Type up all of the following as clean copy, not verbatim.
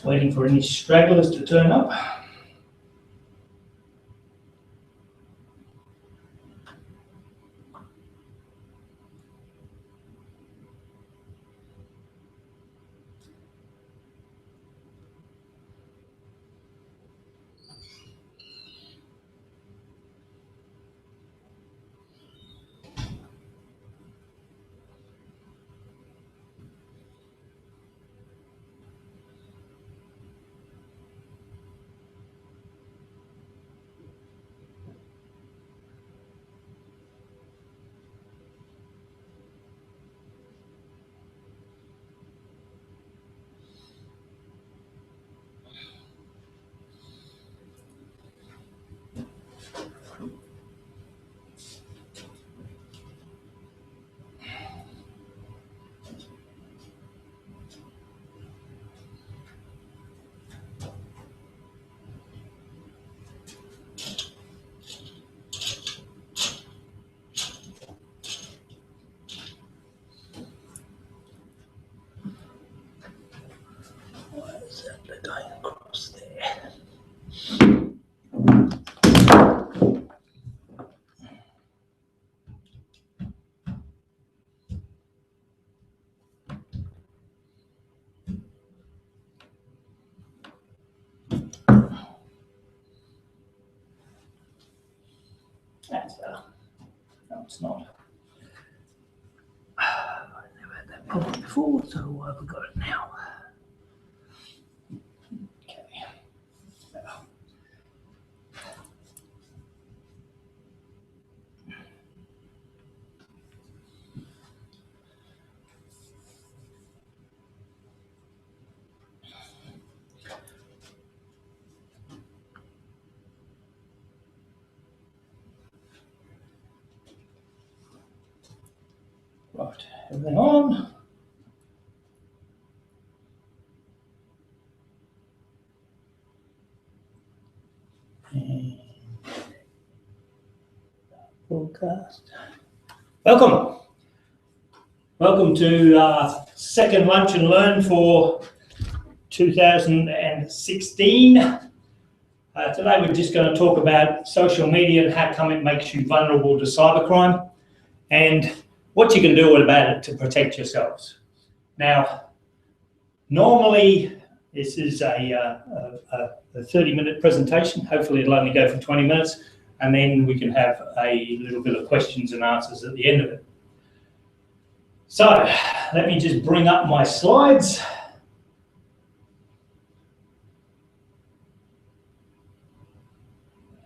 Waiting for any stragglers to turn up. Going across there. That's better. No, it's not. I've never had that problem before, so I've got it now. Right, everything on. And broadcast. Welcome. Welcome to our second Lunch and Learn for 2016. Today we're just going to talk about social media and how come it makes you vulnerable to cybercrime and what you can do about it to protect yourselves. Now, normally this is a 30-minute presentation. Hopefully it'll only go for 20 minutes, and then we can have a little bit of questions and answers at the end of it. So let me just bring up my slides.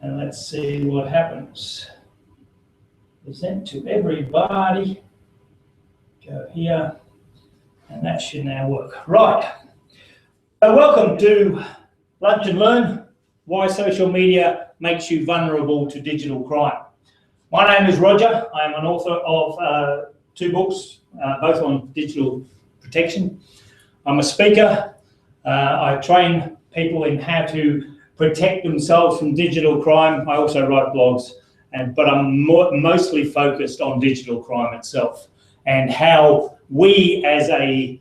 And let's see what happens. Present to everybody. Go here, and that should now work. Right. So welcome to Lunch and Learn, why social media makes you vulnerable to digital crime. My name is Roger. I am an author of 2 books, both on digital protection. I'm a speaker. I train people in how to protect themselves from digital crime. I also write blogs, but I'm mostly focused on digital crime itself and how we as a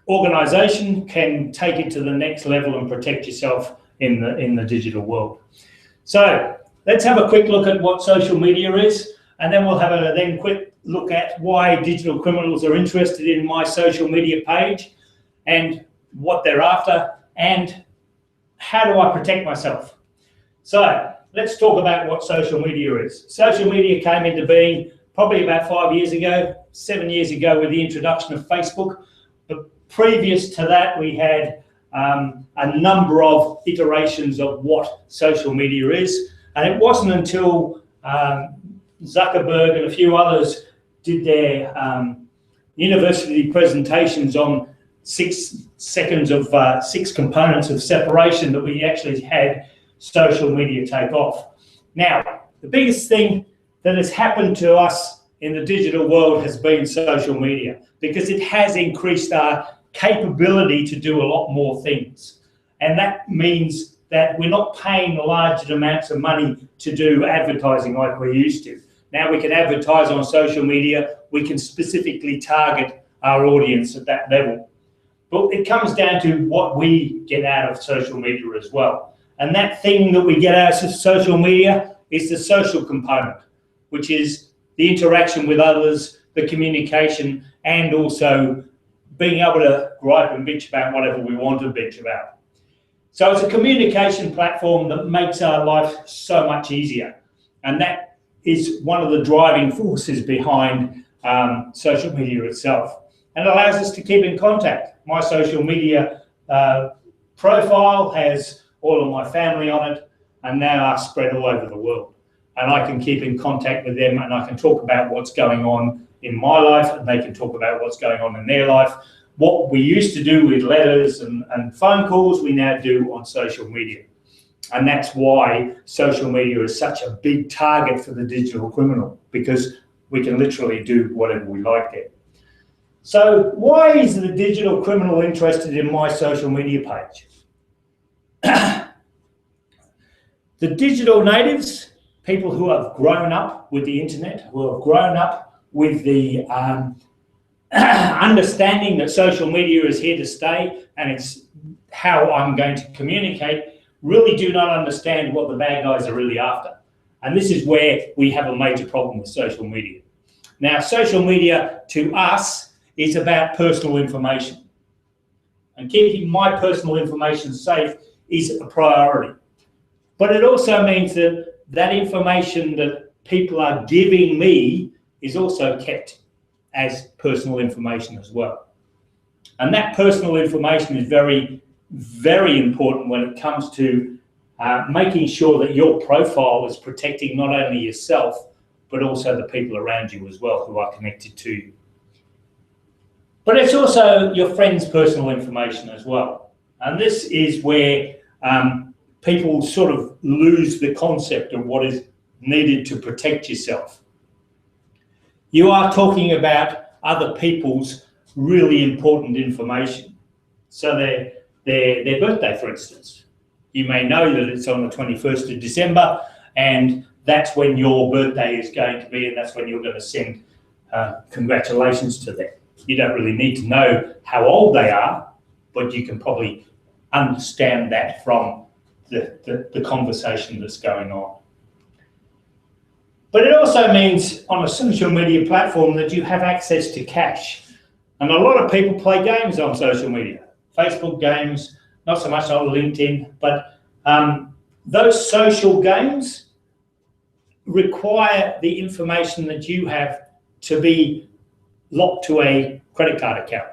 organisation can take it to the next level and protect yourself in the digital world. So let's have a quick look at what social media is, and then we'll have a quick look at why digital criminals are interested in my social media page and what they're after and how do I protect myself. So let's talk about what social media is. Social media came into being probably about 5 years ago, 7 years ago with the introduction of Facebook. But previous to that, we had a number of iterations of what social media is. And it wasn't until Zuckerberg and a few others did their university presentations on 6 components of separation that we actually had social media take off. Now, the biggest thing that has happened to us in the digital world has been social media, because it has increased our capability to do a lot more things. And that means that we're not paying large amounts of money to do advertising like we used to. Now we can advertise on social media. We can specifically target our audience at that level. But it comes down to what we get out of social media as well. And that thing that we get out of social media is the social component, which is the interaction with others, the communication, and also being able to gripe and bitch about whatever we want to bitch about. So it's a communication platform that makes our life so much easier. And that is one of the driving forces behind social media itself. And it allows us to keep in contact. My social media profile has all of my family on it, and they are spread all over the world. And I can keep in contact with them, and I can talk about what's going on in my life, and they can talk about what's going on in their life. What we used to do with letters and phone calls, we now do on social media. And that's why social media is such a big target for the digital criminal, because we can literally do whatever we like there. So why is the digital criminal interested in my social media page? The digital natives, people who have grown up with the internet, who have grown up with the understanding that social media is here to stay and it's how I'm going to communicate, really do not understand what the bad guys are really after. And this is where we have a major problem with social media. Now, social media to us is about personal information. And keeping my personal information safe is a priority. But it also means that that information that people are giving me is also kept as personal information as well. And that personal information is very, very important when it comes to making sure that your profile is protecting not only yourself, but also the people around you as well who are connected to you. But it's also your friends' personal information as well. And this is where people sort of lose the concept of what is needed to protect yourself. You are talking about other people's really important information. So their birthday, for instance. You may know that it's on the 21st of December, and that's when your birthday is going to be, and that's when you're going to send congratulations to them. You don't really need to know how old they are, but you can probably understand that from the conversation that's going on. But it also means on a social media platform that you have access to cash. And a lot of people play games on social media, Facebook games, not so much on LinkedIn, but those social games require the information that you have to be locked to a credit card account.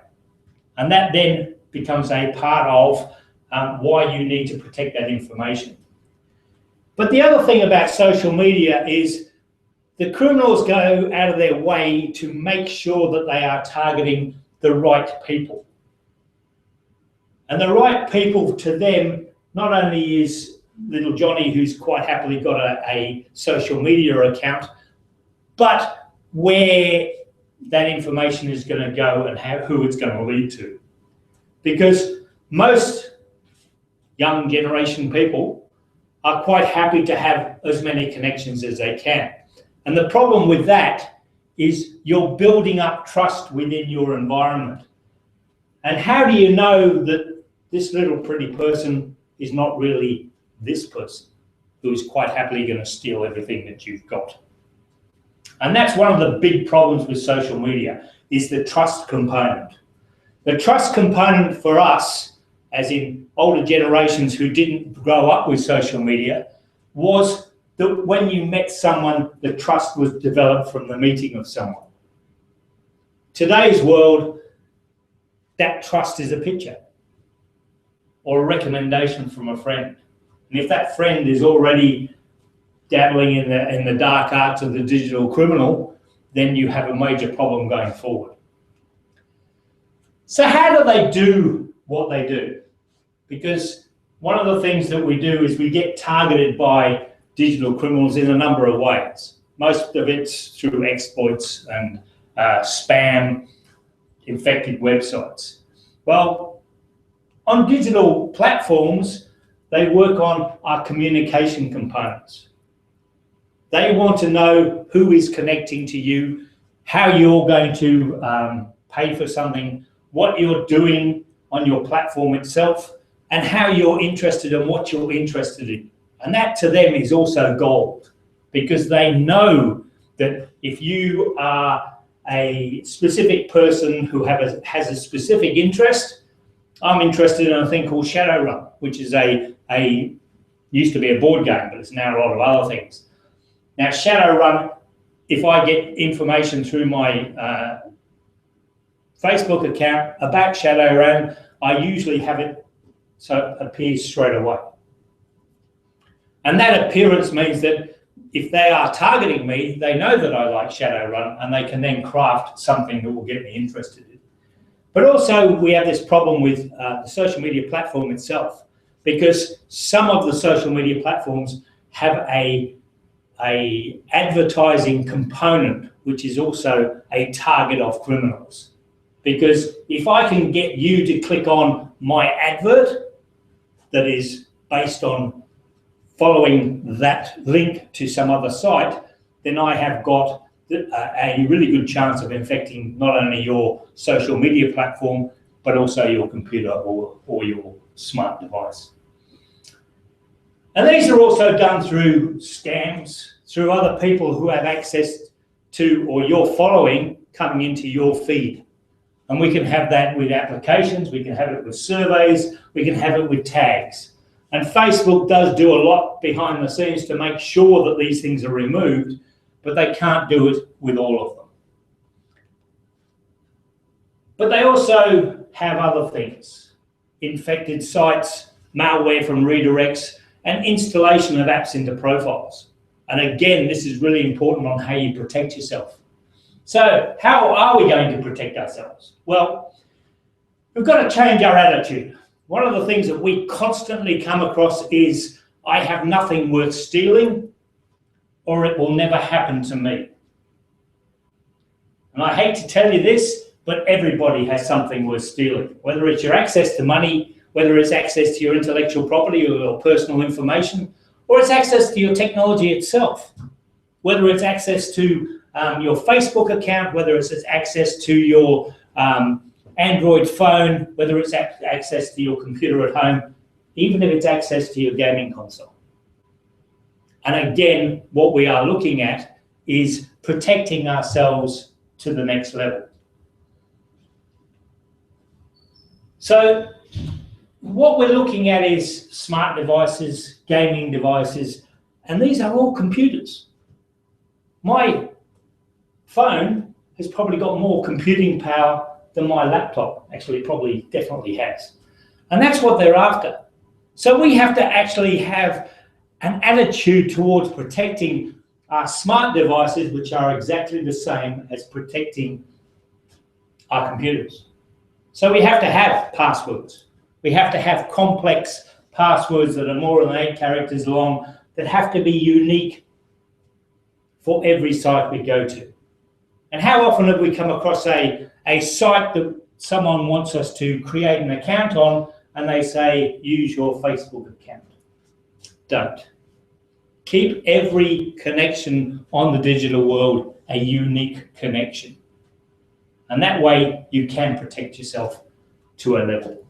And that then becomes a part of why you need to protect that information. But the other thing about social media is the criminals go out of their way to make sure that they are targeting the right people. And the right people to them not only is little Johnny, who's quite happily got a social media account, but where that information is going to go and who it's going to lead to. Because most young generation people are quite happy to have as many connections as they can. And the problem with that is you're building up trust within your environment. And how do you know that this little pretty person is not really this person who is quite happily going to steal everything that you've got? And that's one of the big problems with social media, is the trust component. The trust component for us, as in older generations who didn't grow up with social media, was that when you met someone, the trust was developed from the meeting of someone. Today's world, that trust is a picture or a recommendation from a friend. And if that friend is already dabbling in the dark arts of the digital criminal, then you have a major problem going forward. So how do they do what they do? Because one of the things that we do is we get targeted by digital criminals in a number of ways. Most of it's through exploits and spam, infected websites. Well, on digital platforms, they work on our communication components. They want to know who is connecting to you, how you're going to pay for something, what you're doing, on your platform itself and how you're interested and what you're interested in. And that to them is also gold, because they know that if you are a specific person who has a specific interest, I'm interested in a thing called Shadowrun, which is used to be a board game, but it's now a lot of other things. Now, Shadowrun, if I get information through my Facebook account about Shadowrun, I usually have it so it appears straight away. And that appearance means that if they are targeting me, they know that I like Shadowrun, and they can then craft something that will get me interested in. But also we have this problem with the social media platform itself, because some of the social media platforms have a advertising component, which is also a target of criminals. Because if I can get you to click on my advert that is based on following that link to some other site, then I have got a really good chance of infecting not only your social media platform, but also your computer or your smart device. And these are also done through scams, through other people who have access to, or your following coming into your feed. And we can have that with applications, we can have it with surveys, we can have it with tags. And Facebook does do a lot behind the scenes to make sure that these things are removed, but they can't do it with all of them. But they also have other things: infected sites, malware from redirects, and installation of apps into profiles. And again, this is really important on how you protect yourself. So how are we going to protect ourselves? Well, we've got to change our attitude. One of the things that we constantly come across is, I have nothing worth stealing, or it will never happen to me. And I hate to tell you this, but everybody has something worth stealing, whether it's your access to money, whether it's access to your intellectual property or your personal information, or it's access to your technology itself, whether it's access to your Facebook account, whether it's access to your Android phone, whether it's access to your computer at home, even if it's access to your gaming console. And again, what we are looking at is protecting ourselves to the next level. So what we're looking at is smart devices, gaming devices, and these are all computers. My phone has probably got more computing power than my laptop. Actually, probably definitely has. And that's what they're after. So we have to actually have an attitude towards protecting our smart devices, which are exactly the same as protecting our computers. So we have to have passwords. We have to have complex passwords that are more than 8 characters long, that have to be unique for every site we go to. And how often have we come across a site that someone wants us to create an account on, and they say, use your Facebook account? Don't. Keep every connection on the digital world a unique connection. And that way you can protect yourself to a level.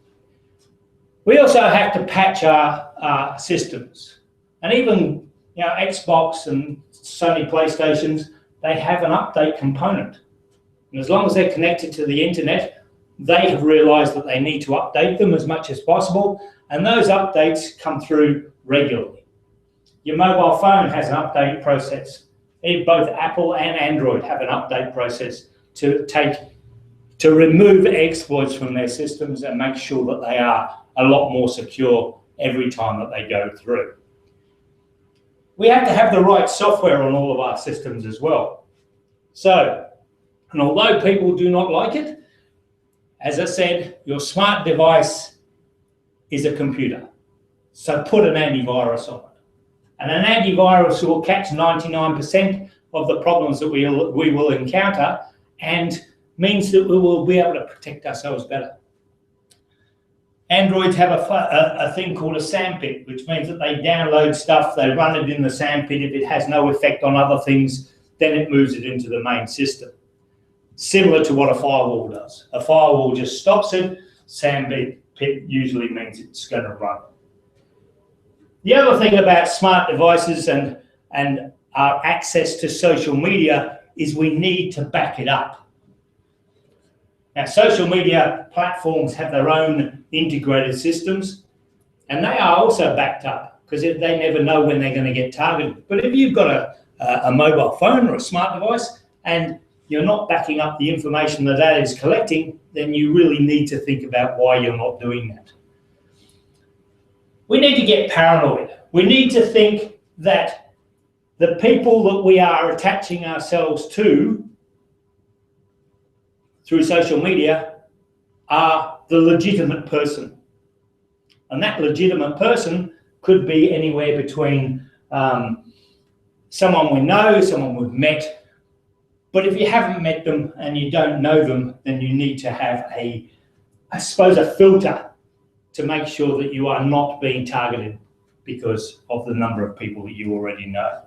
We also have to patch our systems. And even Xbox and Sony PlayStations, they have an update component. And as long as they're connected to the internet, they have realized that they need to update them as much as possible. And those updates come through regularly. Your mobile phone has an update process. Both Apple and Android have an update process to remove exploits from their systems and make sure that they are a lot more secure every time that they go through. We have to have the right software on all of our systems as well. So, and although people do not like it, as I said, your smart device is a computer. So put an antivirus on it. And an antivirus will catch 99% of the problems that we will encounter, and means that we will be able to protect ourselves better. Androids have a thing called a sandpit, which means that they download stuff, they run it in the sandpit. If it has no effect on other things, then it moves it into the main system. Similar to what a firewall does. A firewall just stops it, sandpit usually means it's going to run. The other thing about smart devices and our access to social media is we need to back it up. Now, social media platforms have their own integrated systems, and they are also backed up because they never know when they're going to get targeted. But if you've got a mobile phone or a smart device and you're not backing up the information that is collecting, then you really need to think about why you're not doing that. We need to get paranoid. We need to think that the people that we are attaching ourselves to through social media are the legitimate person. And that legitimate person could be anywhere between someone we know, someone we've met. But if you haven't met them and you don't know them, then you need to have I suppose, a filter to make sure that you are not being targeted because of the number of people that you already know.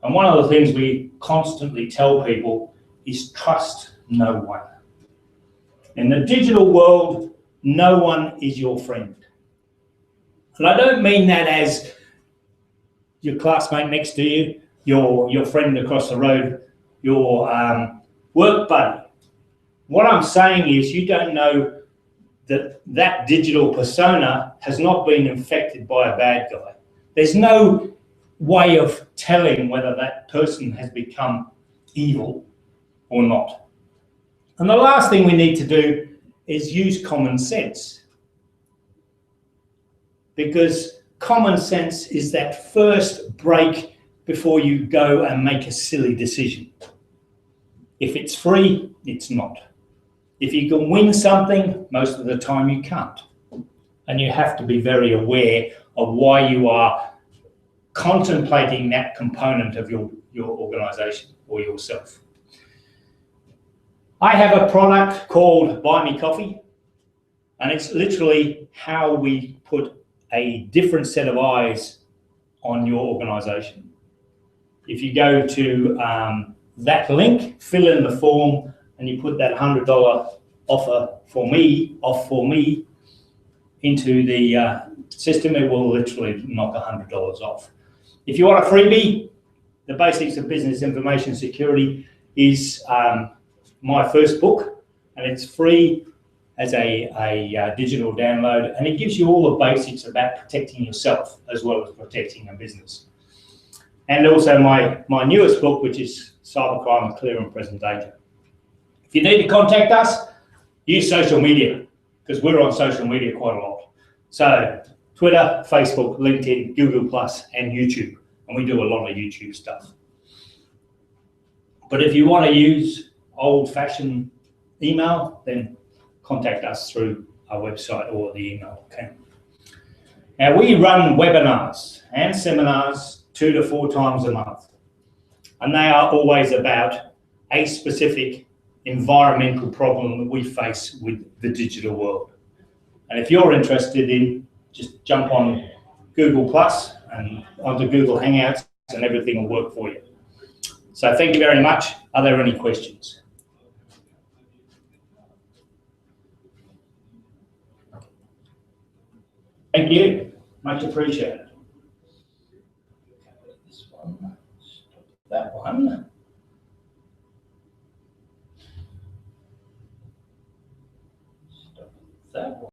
And one of the things we constantly tell people is trust no one. In the digital world, no one is your friend. And I don't mean that as your classmate next to you, your friend across the road, your work buddy. What I'm saying is you don't know that digital persona has not been infected by a bad guy. There's no way of telling whether that person has become evil or not. And the last thing we need to do is use common sense, because common sense is that first break before you go and make a silly decision. If it's free, it's not. If you can win something, most of the time you can't. And you have to be very aware of why you are contemplating that component of your organization or yourself. I have a product called Buy Me Coffee, and it's literally how we put a different set of eyes on your organization. If you go to that link, fill in the form, and you put that $100 off for me into the system, it will literally knock $100 off. If you want a freebie, The Basics of Business Information Security is my first book, and it's free as a digital download, and it gives you all the basics about protecting yourself as well as protecting a business. And also my newest book, which is Cybercrime: Clear and Present Danger. If you need to contact us, use social media, because we're on social media quite a lot. So Twitter, Facebook, LinkedIn, Google+, and YouTube. And we do a lot of YouTube stuff. But if you want to use old-fashioned email, then contact us through our website or the email account. Now, we run webinars and seminars 2 to 4 times a month. And they are always about a specific environmental problem that we face with the digital world. And if you're interested in, just jump on Google Plus and onto Google Hangouts, and everything will work for you. So thank you very much. Are there any questions? Thank you. Much appreciated. This one, stop that one. Stop that one.